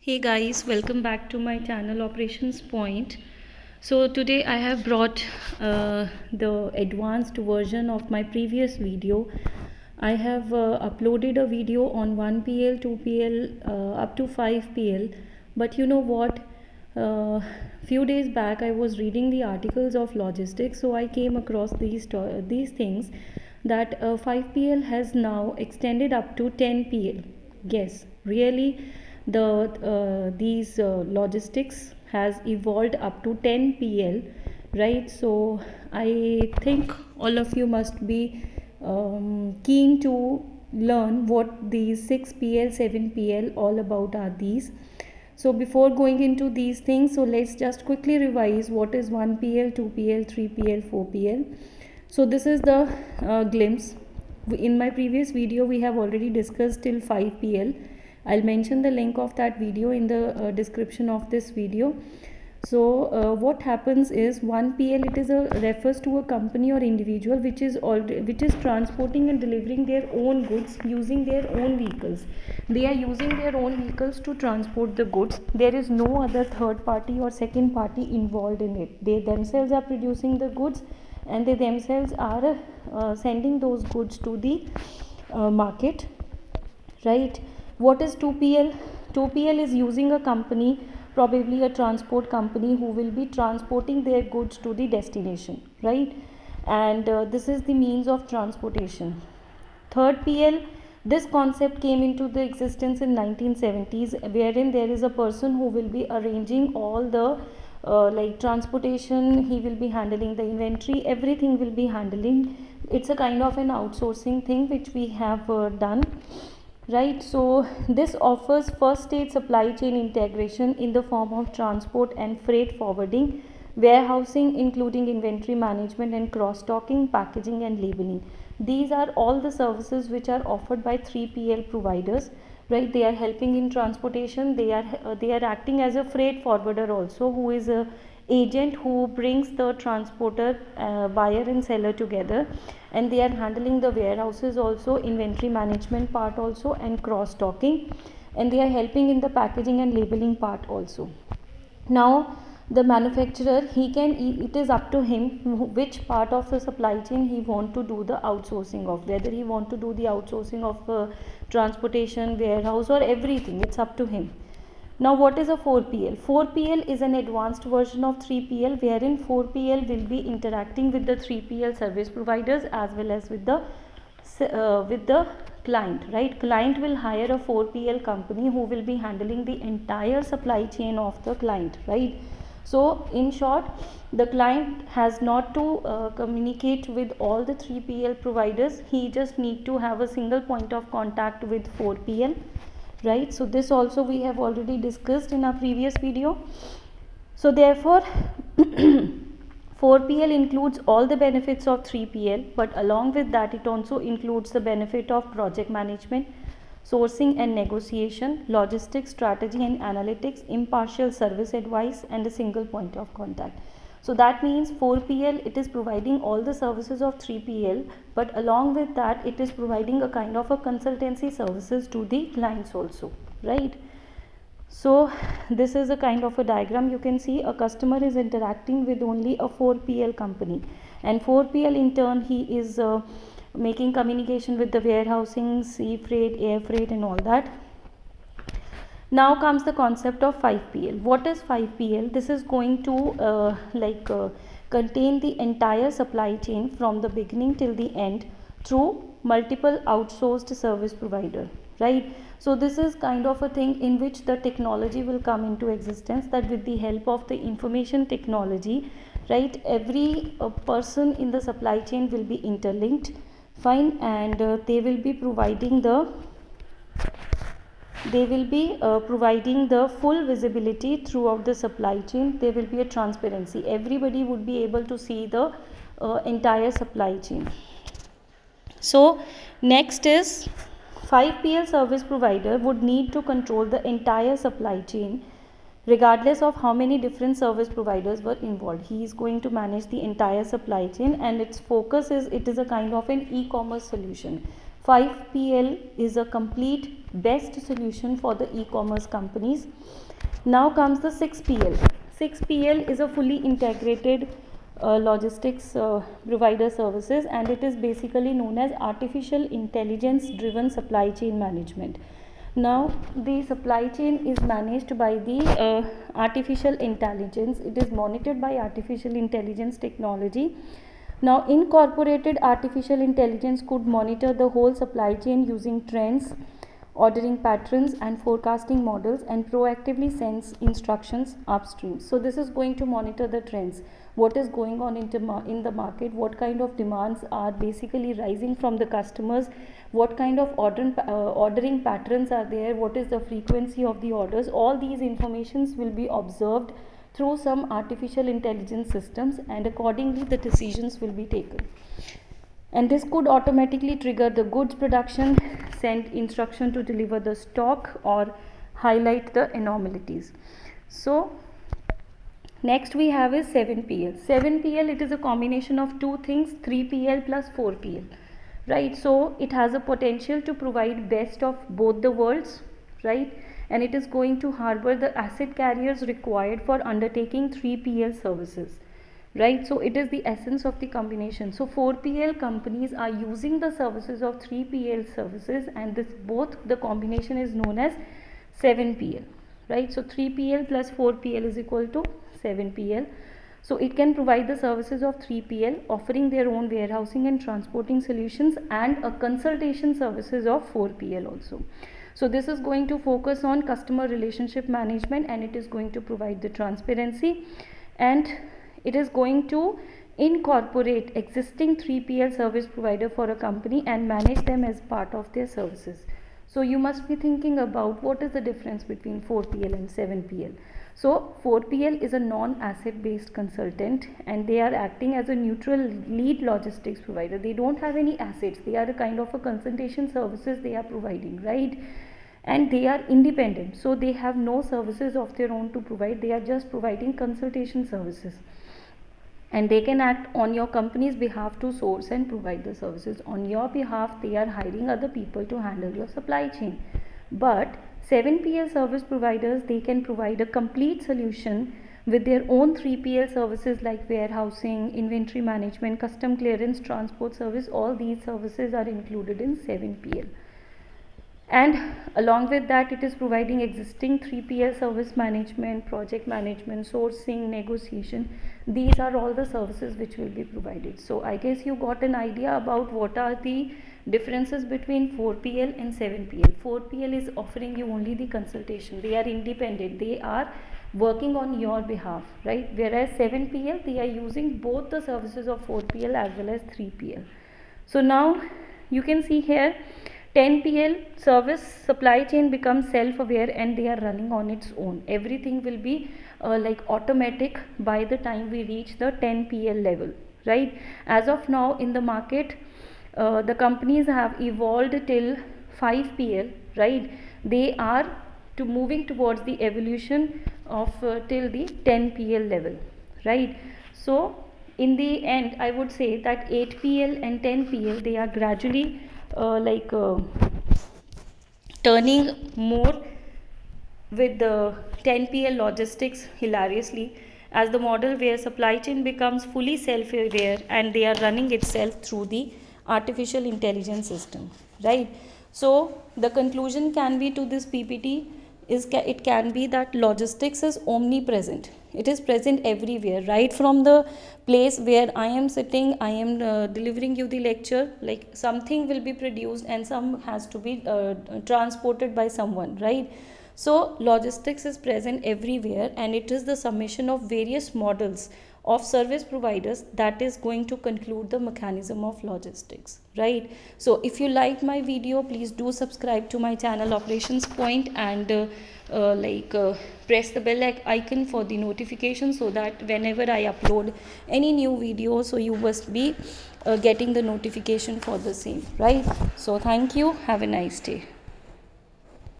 Hey guys, welcome back to my channel Operations Point. So today I have brought the advanced version of my previous video. I have uploaded a video on 1PL, 2PL, up to 5PL. But you know what? Few days back I was reading the articles of logistics, so I came across these things that 5PL has now extended up to 10PL. Yes, really, these logistics has evolved up to 10PL, right? So I think all of you must be keen to learn what these 6PL, 7PL all about are these. So before going into these things, so let's just quickly revise what is 1PL, 2PL, 3PL, 4PL. So this is the glimpse. In my previous video we have already discussed till 5PL. I'll mention the link of that video in the description of this video. So what happens is 1PL, it is refers to a company or individual which is transporting and delivering their own goods using their own vehicles. They are using their own vehicles to transport the goods. There is no other third party or second party involved in it. They themselves are producing the goods and they themselves are sending those goods to the market, right? What is 2PL? 2PL is using a company, probably a transport company, who will be transporting their goods to the destination, right? And this is the means of transportation. Third PL, this concept came into the existence in 1970s, wherein there is a person who will be arranging all the like transportation. He will be handling the inventory, everything will be handling. It's a kind of an outsourcing thing which we have done, right? So this offers first stage supply chain integration in the form of transport and freight forwarding, warehousing including inventory management and cross stocking, packaging and labeling. These are all the services which are offered by 3PL providers, right? They are helping in transportation. They are acting as a freight forwarder also, who is a agent who brings the transporter, buyer and seller together, and they are handling the warehouses also, inventory management part also, and cross stocking, and they are helping in the packaging and labeling part also. Now the manufacturer, it is up to him which part of the supply chain he want to do the outsourcing of, whether he want to do the outsourcing of transportation, warehouse or everything. It's up to him. Now what is a 4PL? 4PL is an advanced version of 3PL, wherein 4PL will be interacting with the 3PL service providers as well as with the client, right? Client will hire a 4PL company who will be handling the entire supply chain of the client, right? So in short, the client has not to communicate with all the 3PL providers. He just need to have a single point of contact with 4PL, right? So this also we have already discussed in our previous video. So therefore 4PL includes all the benefits of 3PL, but along with that it also includes the benefit of project management, sourcing and negotiation, logistics, strategy and analytics, impartial service advice and a single point of contact. So that means 4PL, it is providing all the services of 3PL, but along with that it is providing a kind of a consultancy services to the clients also, right? So this is a kind of a diagram. You can see a customer is interacting with only a 4PL company, and 4PL in turn he is making communication with the warehousing, sea freight, air freight and all that. Now comes the concept of 5PL. What is 5PL? This is going to contain the entire supply chain from the beginning till the end through multiple outsourced service provider, right? So this is kind of a thing in which the technology will come into existence, that with the help of the information technology, right, every person in the supply chain will be interlinked, fine, and they will be providing the full visibility throughout the supply chain. There will be a transparency. Everybody would be able to see the entire supply chain. So next is 5PL service provider would need to control the entire supply chain regardless of how many different service providers were involved. He is going to manage the entire supply chain, and its focus is, it is a kind of an e-commerce solution. 5PL is a complete best solution for the e-commerce companies. Now comes the 6PL. 6PL is a fully integrated logistics provider services, and it is basically known as artificial intelligence driven supply chain management. Now the supply chain is managed by the artificial intelligence. It is monitored by artificial intelligence technology. Now incorporated artificial intelligence could monitor the whole supply chain using trends, ordering patterns and forecasting models, and proactively sends instructions upstream. So this is going to monitor the trends, what is going on in the market, what kind of demands are basically rising from the customers, what kind of ordering patterns are there, what is the frequency of the orders. All these informations will be observed through some artificial intelligence systems, and accordingly the decisions will be taken. And this could automatically trigger the goods production, send instruction to deliver the stock, or highlight the anomalies. So next we have is 7PL. 7PL, it is a combination of two things, 3PL plus 4PL, right? So it has a potential to provide best of both the worlds, right? And it is going to harbor the asset carriers required for undertaking 3PL services, right? So it is the essence of the combination. So 4PL companies are using the services of 3PL services, and this both the combination is known as 7PL, right? So 3PL plus 4PL is equal to 7PL. So it can provide the services of 3PL, offering their own warehousing and transporting solutions, and a consultation services of 4PL also. So this is going to focus on customer relationship management, and it is going to provide the transparency, and it is going to incorporate existing 3PL service provider for a company and manage them as part of their services. So you must be thinking about what is the difference between 4PL and 7PL. So 4PL is a non-asset based consultant, and they are acting as a neutral lead logistics provider. They don't have any assets. They are a kind of a consultation services they are providing, right? And they are independent. So they have no services of their own to provide. They are just providing consultation services. And they can act on your company's behalf to source and provide the services. On your behalf, they are hiring other people to handle your supply chain. But 7PL service providers, they can provide a complete solution with their own 3PL services like warehousing, inventory management, custom clearance, transport service. All these services are included in 7PL. And along with that, it is providing existing 3PL service management, project management, sourcing, negotiation. These are all the services which will be provided. So I guess you got an idea about what are the differences between 4PL and 7PL. 4PL is offering you only the consultation. They are independent. They are working on your behalf, right? Whereas 7PL, they are using both the services of 4PL as well as 3PL. So now you can see here, 10PL service supply chain becomes self-aware, and they are running on its own. Everything will be like automatic by the time we reach the 10PL level, right? As of now in the market, the companies have evolved till 5PL, right? They are moving towards the evolution of till the 10PL level, right? So in the end, I would say that 8PL and 10PL, they are gradually turning more with the 10PL logistics hilariously, as the model where supply chain becomes fully self-aware and they are running itself through the artificial intelligence system, right? So the conclusion can be to this PPT is it can be that logistics is omnipresent. It is present everywhere, right from the place where I am sitting, I am delivering you the lecture, like something will be produced and some has to be transported by someone, right? So logistics is present everywhere, and it is the summation of various models of service providers that is going to conclude the mechanism of logistics, right? So if you like my video, please do subscribe to my channel Operations Point, and press the bell icon for the notification, so that whenever I upload any new video, so you must be getting the notification for the same, right? So thank you, have a nice day.